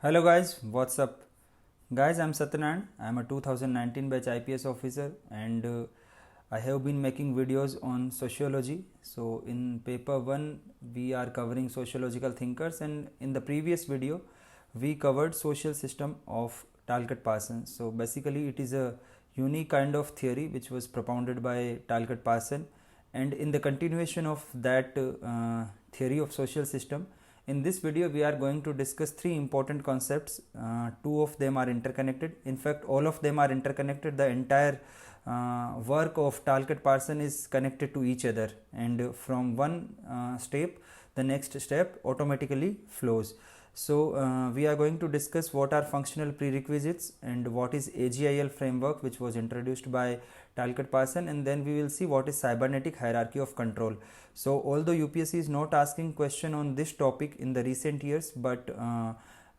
Hello guys, what's up? Guys, I'm Satyanarayana. I'm a 2019 batch IPS officer and I have been making videos on sociology. So in paper 1 we are covering sociological thinkers, and in the previous video we covered social system of Talcott Parsons. So basically it is a unique kind of theory which was propounded by Talcott Parsons, and in the continuation of that theory of social system, in this video we are going to discuss three important concepts. Two of them are interconnected. In fact, all of them are interconnected. The entire work of Talcott Parsons is connected to each other, and from one step the next step automatically flows. So we are going to discuss what are functional prerequisites and what is AGIL framework, which was introduced by Talcott Parsons, and then we will see what is cybernetic hierarchy of control. So although UPSC is not asking question on this topic in the recent years, but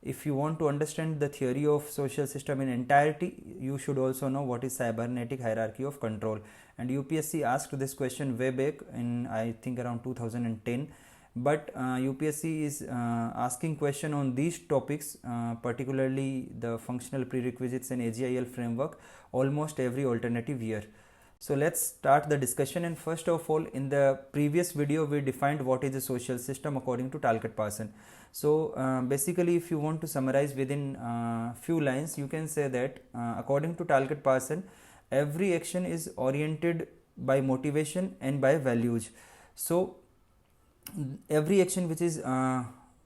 if you want to understand the theory of social system in entirety, you should also know what is cybernetic hierarchy of control. And UPSC asked this question way back in, I think, around 2010, but UPSC is asking question on these topics, particularly the functional prerequisites and AGIL framework, almost every alternative year. So let's start the discussion. And first of all, in the previous video we defined what is a social system according to Talcott Parsons. So basically, if you want to summarize within few lines, you can say that according to Talcott Parsons, every action is oriented by motivation and by values. So every action which is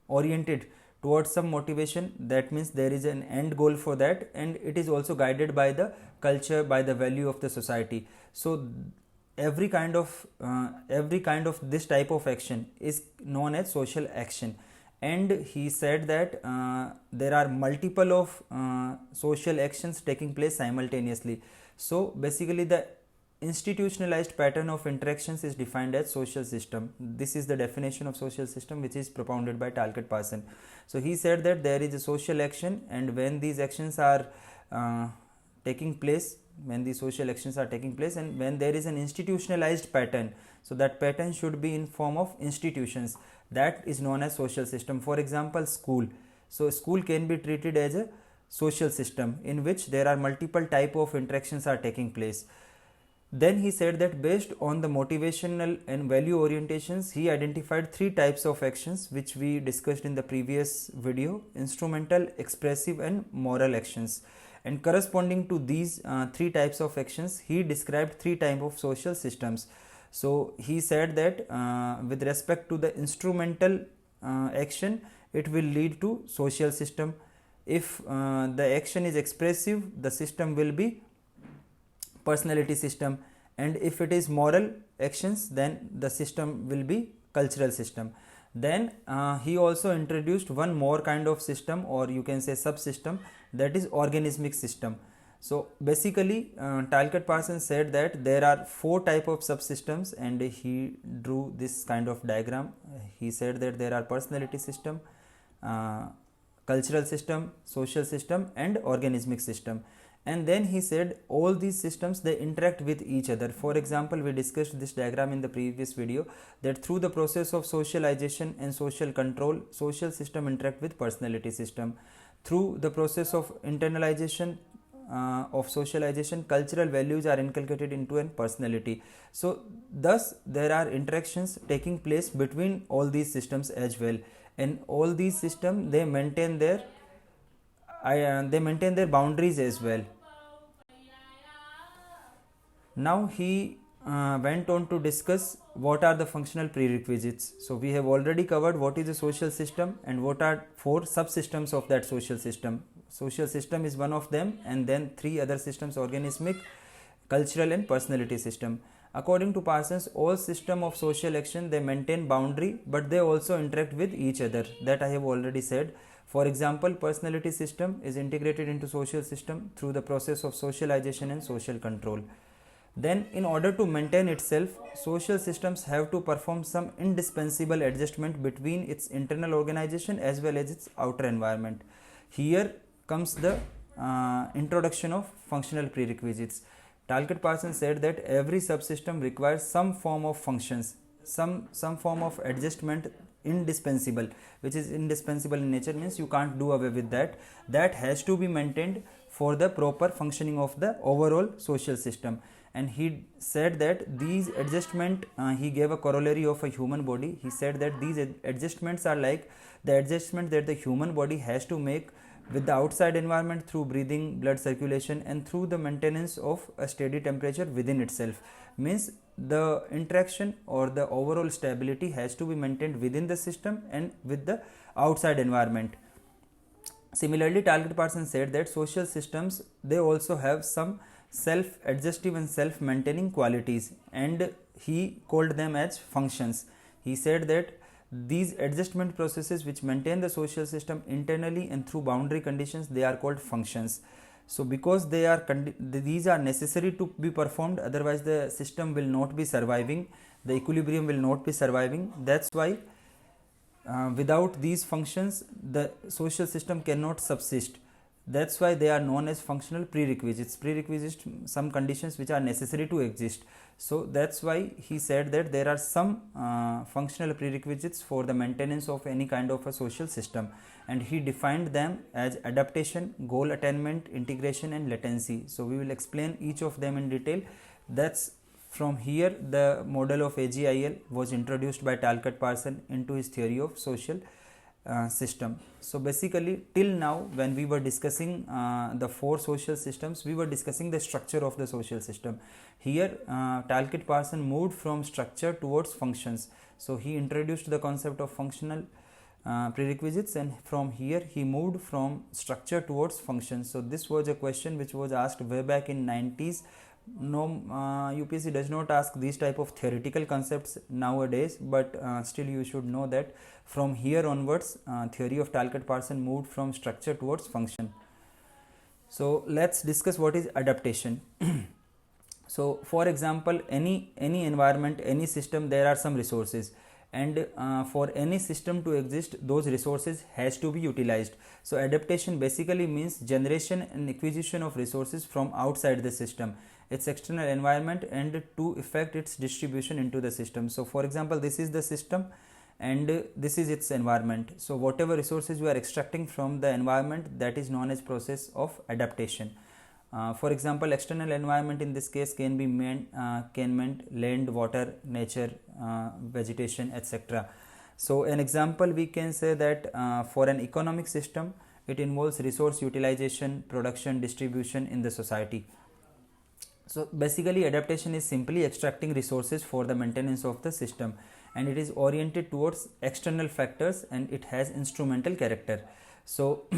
oriented towards some motivation, that means there is an end goal for that, and it is also guided by the culture, by the value of the society. So every kind of this type of action is known as social action. And he said that there are multiple of social actions taking place simultaneously. So basically the institutionalized pattern of interactions is defined as social system. This is the definition of social system which is propounded by Talcott Parsons. So he said that there is a social action, and when these actions are taking place, when these social actions are taking place, and when there is an institutionalized pattern, so that pattern should be in form of institutions, that is known as social system. For example, school. So school can be treated as a social system in which there are multiple type of interactions are taking place. Then he said that based on the motivational and value orientations, he identified three types of actions which we discussed in the previous video: instrumental, expressive and moral actions. And corresponding to these three types of actions, he described three types of social systems. So he said that with respect to the instrumental action, it will lead to social system. If the action is expressive, the system will be personality system, and if it is moral actions, then the system will be cultural system. Then he also introduced one more kind of system, or you can say subsystem, that is organismic system. So basically Talcott Parsons said that there are four type of subsystems, and he drew this kind of diagram. He said that there are personality system, cultural system, social system and organismic system. And then he said all these systems, they interact with each other. For example, we discussed this diagram in the previous video, that through the process of socialization and social control, social system interact with personality system. Through the process of internalization of socialization, cultural values are inculcated into a personality. So thus there are interactions taking place between all these systems as well, and all these systems, they maintain their boundaries as well. Now he went on to discuss what are the functional prerequisites. So we have already covered what is a social system and what are four subsystems of that social system. Social system is one of them, and then three other systems: organismic, cultural and personality system. According to Parsons, all system of social action, they maintain boundary, but they also interact with each other. That I have already said. For example, personality system is integrated into social system through the process of socialization and social control. Then in order to maintain itself, social systems have to perform some indispensable adjustment between its internal organization as well as its outer environment. Here comes the introduction of functional prerequisites. Talcott Parsons said that every subsystem requires some form of functions, some form of adjustment indispensable, which is indispensable in nature means you can't do away with that. That has to be maintained for the proper functioning of the overall social system. And he said that these adjustment, he gave a corollary of a human body. He said that these adjustments are like the adjustment that the human body has to make with the outside environment through breathing, blood circulation, and through the maintenance of a steady temperature within itself. Means the interaction or the overall stability has to be maintained within the system and with the outside environment. Similarly, Talcott Parsons said that social systems, they also have some self-adjustive and self-maintaining qualities, and he called them as functions. He said that these adjustment processes which maintain the social system internally and through boundary conditions, they are called functions. So because these are necessary to be performed, otherwise the system will not be surviving, the equilibrium will not be surviving. That's why without these functions the social system cannot subsist. That's why they are known as functional prerequisites. Prerequisites, some conditions which are necessary to exist. So that's why he said that there are some functional prerequisites for the maintenance of any kind of a social system, and he defined them as adaptation, goal attainment, integration, and latency. So we will explain each of them in detail. That's from here the model of AGIL was introduced by Talcott Parsons into his theory of social system. So basically till now when we were discussing the four social systems, we were discussing the structure of the social system. Here Talcott Parsons moved from structure towards functions. So he introduced the concept of functional prerequisites, and from here he moved from structure towards functions. So this was a question which was asked way back in 90s. No, UPSC does not ask these type of theoretical concepts nowadays, but still you should know that from here onwards theory of Talcott Parsons moved from structure towards function. So let's discuss what is adaptation. So for example, any environment, any system, there are some resources, and for any system to exist, those resources has to be utilized. So adaptation basically means generation and acquisition of resources from outside the system, its external environment, and to effect its distribution into the system. So for example, this is the system and this is its environment. So whatever resources you are extracting from the environment, that is known as process of adaptation. For example, external environment in this case can mean land, water, nature, vegetation, etc. So an example we can say that for an economic system, it involves resource utilization, production, distribution in the society. So basically adaptation is simply extracting resources for the maintenance of the system, and it is oriented towards external factors and it has instrumental character. So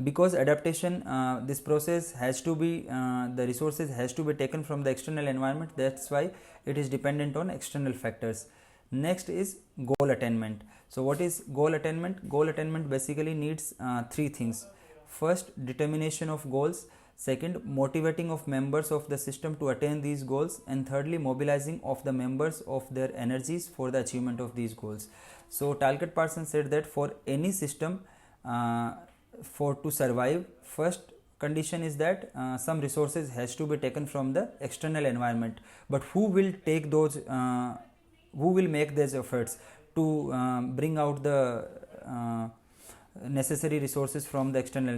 because adaptation, this process has to be, the resources has to be taken from the external environment, that's why it is dependent on external factors. Next is goal attainment. So what is goal attainment? Goal attainment basically needs three things. First, determination of goals. Second, motivating of members of the system to attain these goals. And thirdly, mobilizing of the members of their energies for the achievement of these goals. So Talcott Parsons said that for any system, to survive, first condition is that some resources has to be taken from the external environment. But who will take those, who will make these efforts to bring out the necessary resources from the external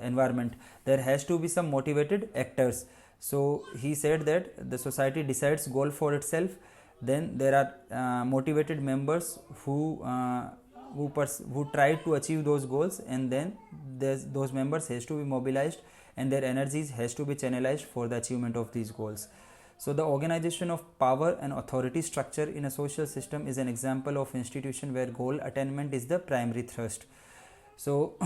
environment? There has to be some motivated actors. So he said that the society decides goal for itself, then there are motivated members who try to achieve those goals, and then those members has to be mobilized and their energies has to be channelized for the achievement of these goals. So the organization of power and authority structure in a social system is an example of institution where goal attainment is the primary thrust. So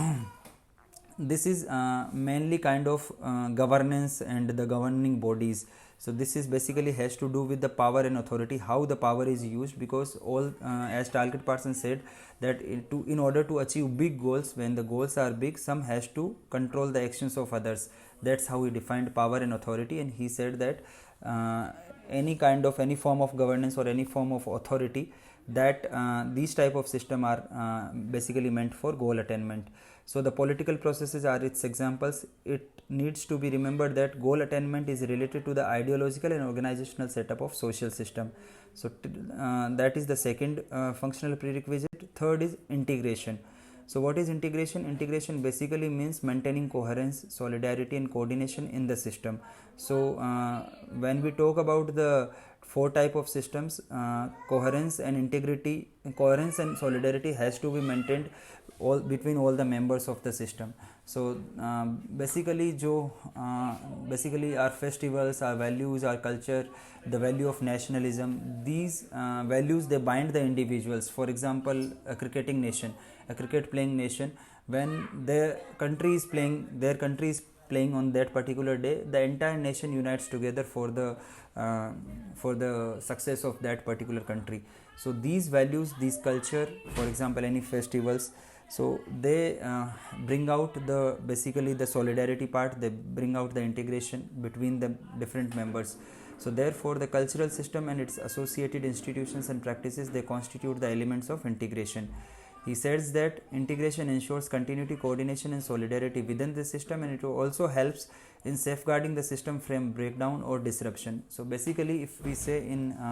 this is mainly kind of governance and the governing bodies. So this is basically has to do with the power and authority, how the power is used, because all as Talcott Parsons said that in order to achieve big goals, when the goals are big, some has to control the actions of others. That's how he defined power and authority, and he said that any form of governance or any form of authority that these type of system are basically meant for goal attainment. So the political processes are its examples. It needs to be remembered that goal attainment is related to the ideological and organizational setup of social system. So that is the second functional prerequisite. Third is integration. So what is integration? Integration basically means maintaining coherence, solidarity and coordination in the system. So when we talk about the four type of systems, coherence and solidarity has to be maintained all between all the members of the system. So basically our festivals, our values, our culture, the value of nationalism, these values, they bind the individuals. For example, a cricket playing nation, when their country is playing on that particular day, the entire nation unites together for the success of that particular country. So these values, these culture, for example any festivals, so they bring out basically the solidarity part, they bring out the integration between the different members. So therefore the cultural system and its associated institutions and practices, they constitute the elements of integration. He says that integration ensures continuity, coordination and solidarity within the system, and it also helps in safeguarding the system from breakdown or disruption. So basically if we say in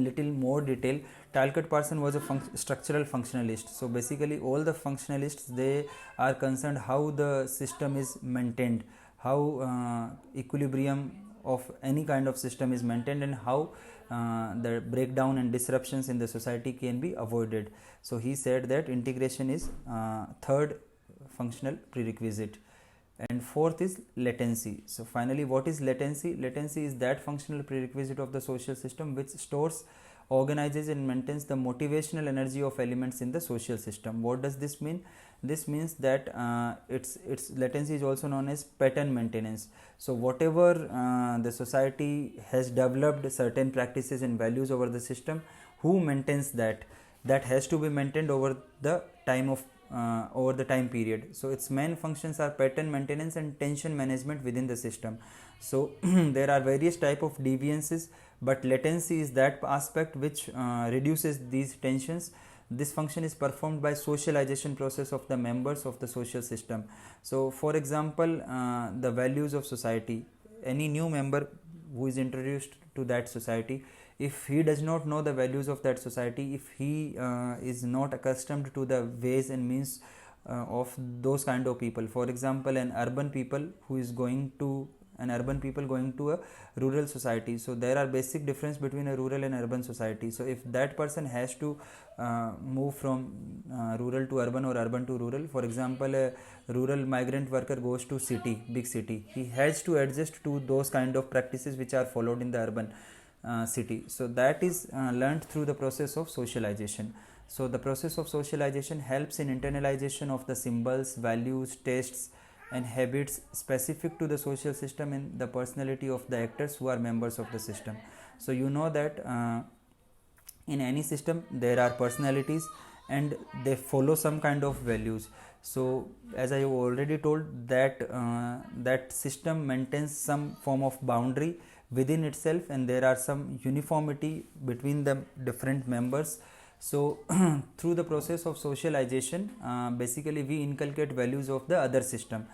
little more detail, Talcott Parsons was a structural functionalist. So basically all the functionalists, they are concerned how the system is maintained, how equilibrium of any kind of system is maintained, and how the breakdown and disruptions in the society can be avoided. So he said that integration is third functional prerequisite. And fourth is latency. So finally, what is latency? Latency is that functional prerequisite of the social system which stores, organizes and maintains the motivational energy of elements in the social system. What does this mean? This means that its latency is also known as pattern maintenance. So whatever the society has developed certain practices and values over the system, who maintains that has to be maintained over the time period. So its main functions are pattern maintenance and tension management within the system. So there are various type of deviances, but latency is that aspect which reduces these tensions. This function is performed by socialization process of the members of the social system. So for example, the values of society, any new member who is introduced to that society, if he does not know the values of that society, if he is not accustomed to the ways and means of those kind of people, for example an urban people going to a rural society, so there are basic difference between a rural and urban society. So if that person has to move from rural to urban or urban to rural, for example a rural migrant worker goes to big city, he has to adjust to those kind of practices which are followed in the urban city. So that is learned through the process of socialization. So the process of socialization helps in internalization of the symbols, values, tastes and habits specific to the social system and the personality of the actors who are members of the system. So you know that in any system there are personalities and they follow some kind of values. So as I have already told that that system maintains some form of boundary within itself, and there are some uniformity between the different members. So through the process of socialization, basically we inculcate values of the other system.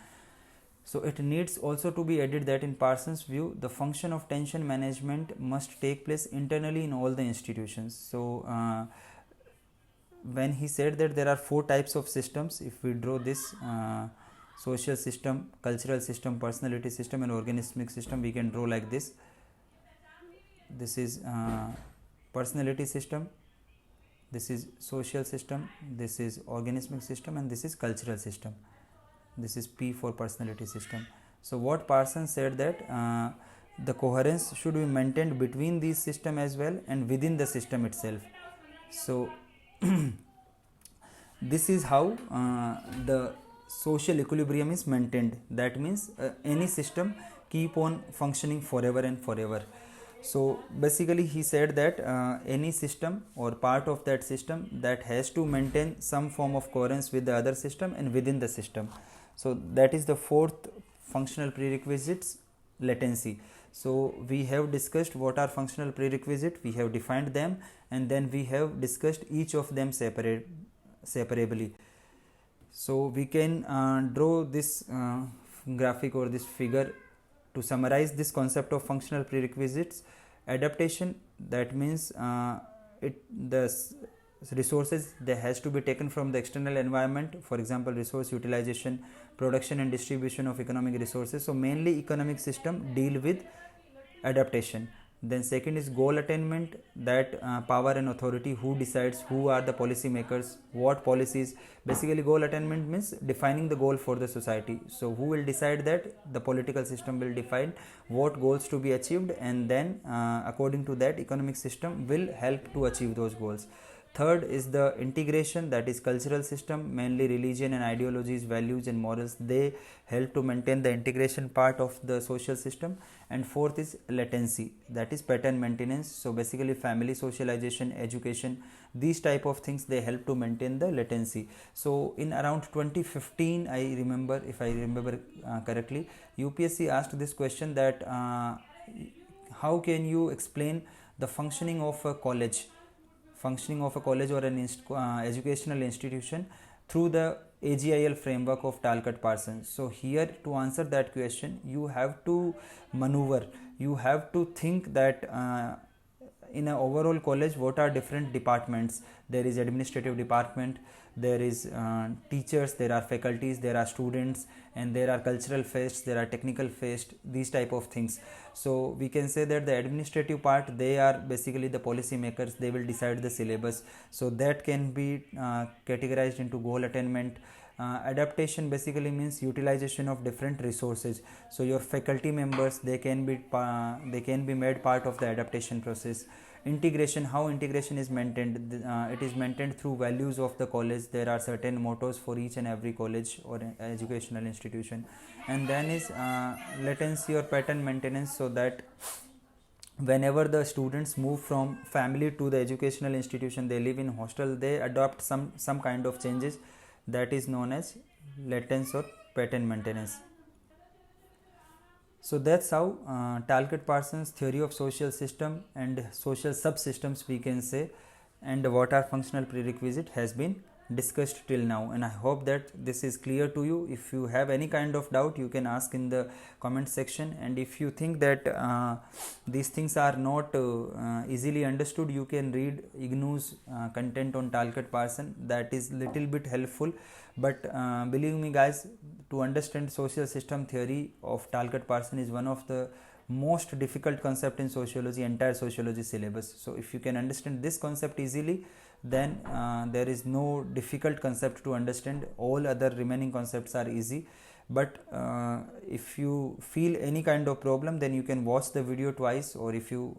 So it needs also to be added that in Parsons' view, the function of tension management must take place internally in all the institutions. So when he said that there are four types of systems, if we draw this social system, cultural system, personality system and organismic system, we can draw like this. This is personality system, this is social system, this is organismic system, and this is cultural system. This is P for personality system. So what Parsons said that the coherence should be maintained between these system as well and within the system itself. So this is how the social equilibrium is maintained. That means any system keep on functioning forever and forever. So basically he said that any system or part of that system that has to maintain some form of coherence with the other system and within the system. So that is the fourth functional prerequisites, latency. So we have discussed what are functional prerequisites, we have defined them, and then we have discussed each of them separately. So we can draw this graphic or this figure to summarize this concept of functional prerequisites. Adaptation, that means the resources that has to be taken from the external environment, for example resource utilization, production and distribution of economic resources. So mainly economic system deal with adaptation. Then second is goal attainment, that power and authority, who decides, who are the policy makers, what policies. Basically goal attainment means defining the goal for the society. So who will decide that? The political system will define what goals to be achieved, and then according to that economic system will help to achieve those goals. Third is the integration, that is cultural system, mainly religion and ideologies, values and morals, they help to maintain the integration part of the social system. And fourth is latency, that is pattern maintenance. So basically family socialization, education, these type of things, they help to maintain the latency. So in around 2015, I remember, if I remember correctly, UPSC asked this question that how can you explain the functioning of a college or an educational institution through the AGIL framework of Talcott-Parsons. So here, to answer that question, you have to maneuver, you have to think that in an overall college what are different departments. There is administrative department, there is teachers, there are faculties, there are students, and there are cultural fests, there are technical fests, these type of things. So we can say that the administrative part, they are basically the policy makers, they will decide the syllabus. So that can be categorized into goal attainment. Adaptation basically means utilization of different resources. So your faculty members, they can be made part of the adaptation process. Integration, how integration is maintained, it is maintained through values of the college. There are certain mottos for each and every college or educational institution. And then is latency or pattern maintenance, so that whenever the students move from family to the educational institution, they live in hostel, they adopt some kind of changes, that is known as latency or pattern maintenance. So that's how Talcott-Parsons theory of social system and social subsystems, we can say, and what are functional prerequisite has been discussed till now. And I hope that this is clear to you. If you have any kind of doubt, you can ask in the comment section, and if you think that these things are not easily understood, you can read IGNOU's content on Talcott-Parsons, that is little bit helpful. But believe me guys, to understand social system theory of Talcott-Parsons is one of the most difficult concept in sociology, entire sociology syllabus. So if you can understand this concept easily, then there is no difficult concept to understand. All other remaining concepts are easy. But if you feel any kind of problem, then you can watch the video twice, or if you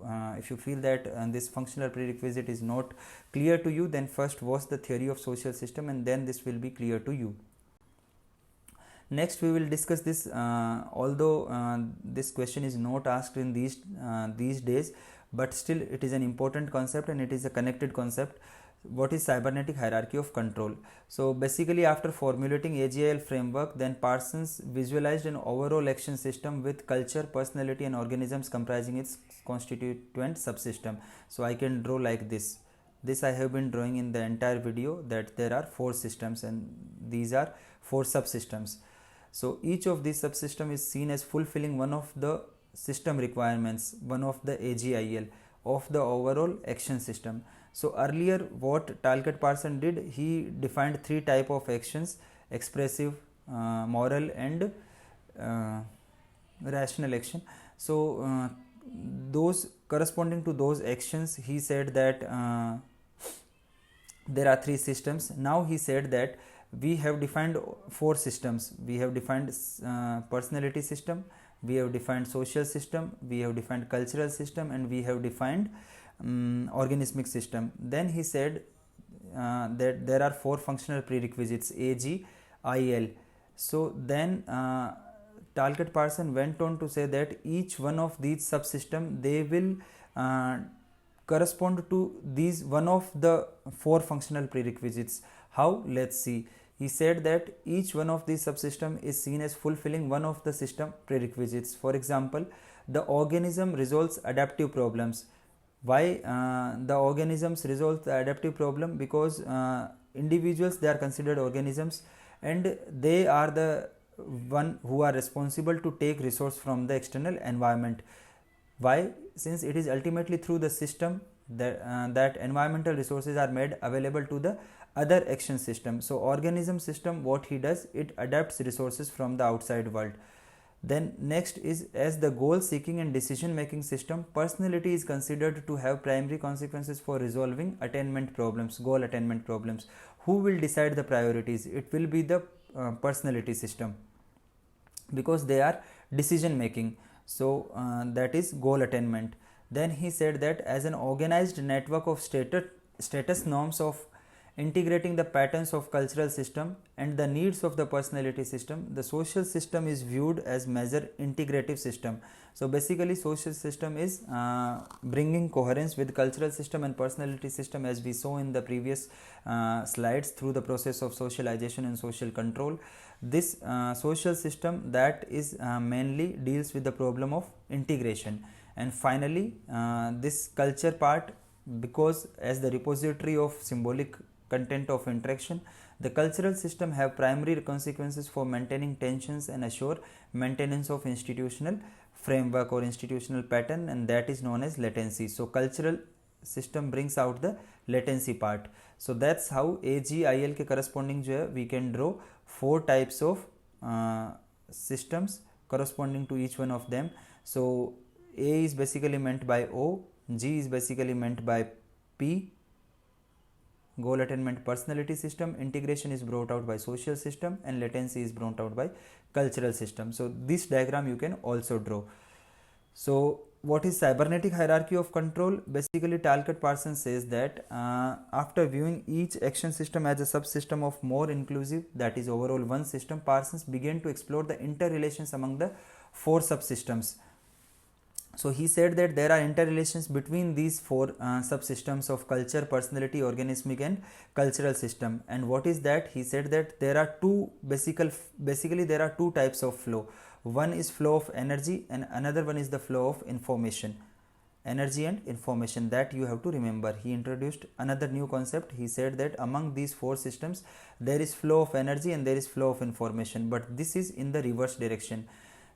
feel that this functional prerequisite is not clear to you, then first watch the theory of social system, and then this will be clear to you. Next we will discuss this, although this question is not asked in these days, but still it is an important concept and it is a connected concept. What is cybernetic hierarchy of control? So basically, after formulating AGIL framework, then Parsons visualized an overall action system with culture, personality and organisms comprising its constituent subsystem. So I can draw like this. This I have been drawing in the entire video, that there are 4 systems and these are 4 subsystems. So each of these subsystems is seen as fulfilling one of the system requirements, one of the AGIL of the overall action system. So earlier what Talcott-Parsons did, he defined 3 type of actions: expressive, moral and rational action. So those corresponding to those actions, he said that there are 3 systems. Now he said that we have defined 4 systems. We have defined personality system, we have defined social system, we have defined cultural system, and we have defined organismic system. Then he said that there are 4 functional prerequisites, AGIL. So then Talcott-Parsons went on to say that each one of these subsystems, they will correspond to these one of the 4 functional prerequisites. How? Let's see. He said that each one of these subsystems is seen as fulfilling one of the system prerequisites. For example, the organism resolves adaptive problems. Why the organisms resolve the adaptive problem? Because individuals, they are considered organisms, and they are the one who are responsible to take resource from the external environment. Why? Since it is ultimately through the system that environmental resources are made available to the other action system. So organism system, what he does, it adapts resources from the outside world. Then next is, as the goal seeking and decision making system, personality is considered to have primary consequences for resolving attainment problems, goal attainment problems. Who will decide the priorities? It will be the personality system, because they are decision making. So that is goal attainment. Then he said that as an organized network of status norms of integrating the patterns of cultural system and the needs of the personality system, the social system is viewed as measure integrative system. So basically social system is bringing coherence with cultural system and personality system, as we saw in the previous slides, through the process of socialization and social control. This social system that is mainly deals with the problem of integration. And finally this culture part, because as the repository of symbolic content of interaction, the cultural system have primary consequences for maintaining tensions and assure maintenance of institutional framework or institutional pattern, and that is known as latency. So cultural system brings out the latency part. So that's how AGIL के corresponding जो है we can draw 4 types of systems corresponding to each one of them. So A is basically meant by O, G is basically meant by P, goal attainment personality system, integration is brought out by social system, and latency is brought out by cultural system. So this diagram you can also draw. So what is cybernetic hierarchy of control? Basically Talcott Parsons says that after viewing each action system as a subsystem of more inclusive, that is overall one system, Parsons began to explore the interrelations among the 4 subsystems. So he said that there are interrelations between these 4 subsystems of culture, personality, organismic and cultural system. And what is that? He said that there are basically there are 2 types of flow. One is flow of energy and another one is the flow of information. Energy and information, that you have to remember. He introduced another new concept. He said that among these 4 systems there is flow of energy and there is flow of information, but this is in the reverse direction.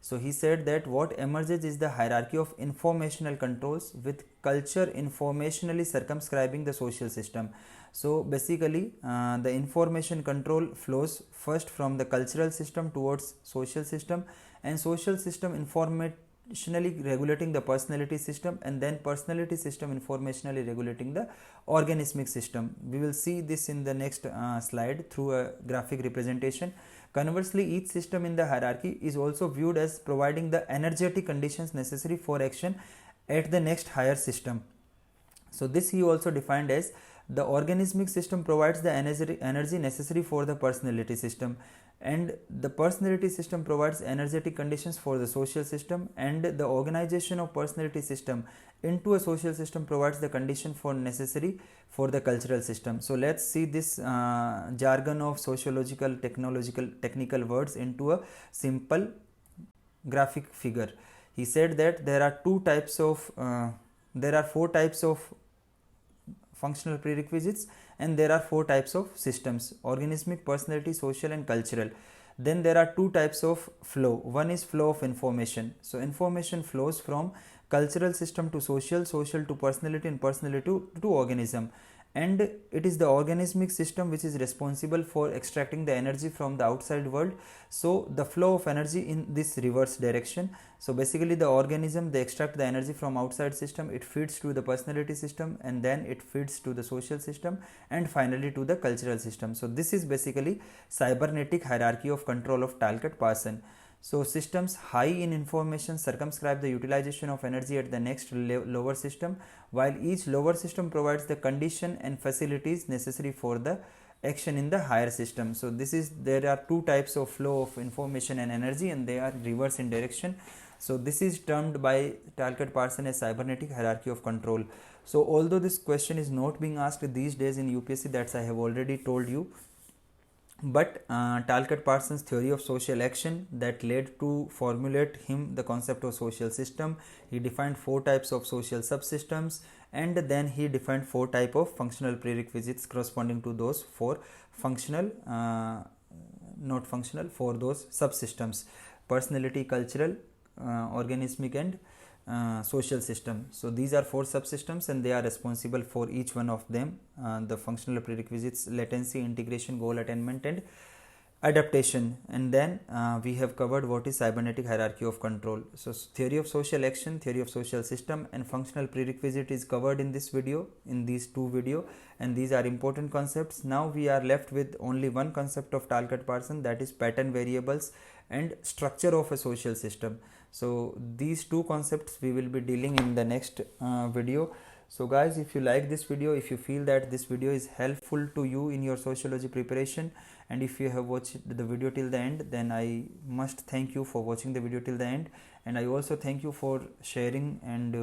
So he said that what emerges is the hierarchy of informational controls, with culture informationally circumscribing the social system. So basically the information control flows first from the cultural system towards social system, and social system informationally regulating the personality system, and then personality system informationally regulating the organismic system. We will see this in the next slide through a graphic representation. Conversely, each system in the hierarchy is also viewed as providing the energetic conditions necessary for action at the next higher system. So this he also defined as the organismic system provides the energy necessary for the personality system, and the personality system provides energetic conditions for the social system, and the organization of personality system into a social system provides the condition for necessary for the cultural system. So let's see this jargon of sociological, technical words into a simple graphic figure. He said that there are 4 types of functional prerequisites, and there are 4 types of systems: organismic, personality, social and cultural. Then there are 2 types of flow. One is flow of information. So information flows from cultural system to social to personality, and personality to organism. And it is the organismic system which is responsible for extracting the energy from the outside world. So the flow of energy in this reverse direction. So basically the organism, they extract the energy from outside system, it feeds to the personality system, and then it feeds to the social system, and finally to the cultural system. So this is basically cybernetic hierarchy of control of Talcott Parsons. So systems high in information circumscribe the utilization of energy at the next lower system, while each lower system provides the condition and facilities necessary for the action in the higher system. So there are 2 types of flow of information and energy, and they are reverse in direction. So this is termed by Talcott Parsons as cybernetic hierarchy of control. So although this question is not being asked these days in UPSC, that's I have already told you, But Talcott Parsons' theory of social action that led to formulate him the concept of social system. He defined 4 types of social subsystems, and then he defined 4 types of functional prerequisites corresponding to those 4 functional, not functional, for those subsystems: personality, cultural, organismic, and social system. So these are 4 subsystems, and they are responsible for each one of them: the functional prerequisites, latency, integration, goal attainment, and adaptation. And then we have covered what is cybernetic hierarchy of control. So theory of social action, theory of social system, and functional prerequisite is covered in this video, in these 2 videos, and these are important concepts. Now we are left with only one concept of Talcott Parsons, that is pattern variables and structure of a social system. So these 2 concepts we will be dealing in the next video. So guys, if you like this video, if you feel that this video is helpful to you in your sociology preparation, and if you have watched the video till the end, then I must thank you for watching the video till the end. And I also thank you for sharing and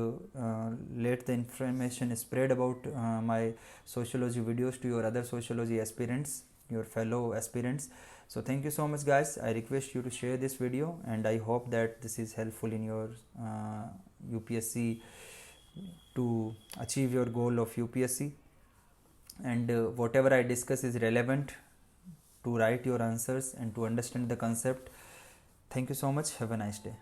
let the information spread about my sociology videos to your other sociology aspirants, your fellow aspirants. So thank you so much guys. I request you to share this video, and I hope that this is helpful in your UPSC to achieve your goal of UPSC, and whatever I discuss is relevant to write your answers and to understand the concept. Thank you so much. Have a nice day.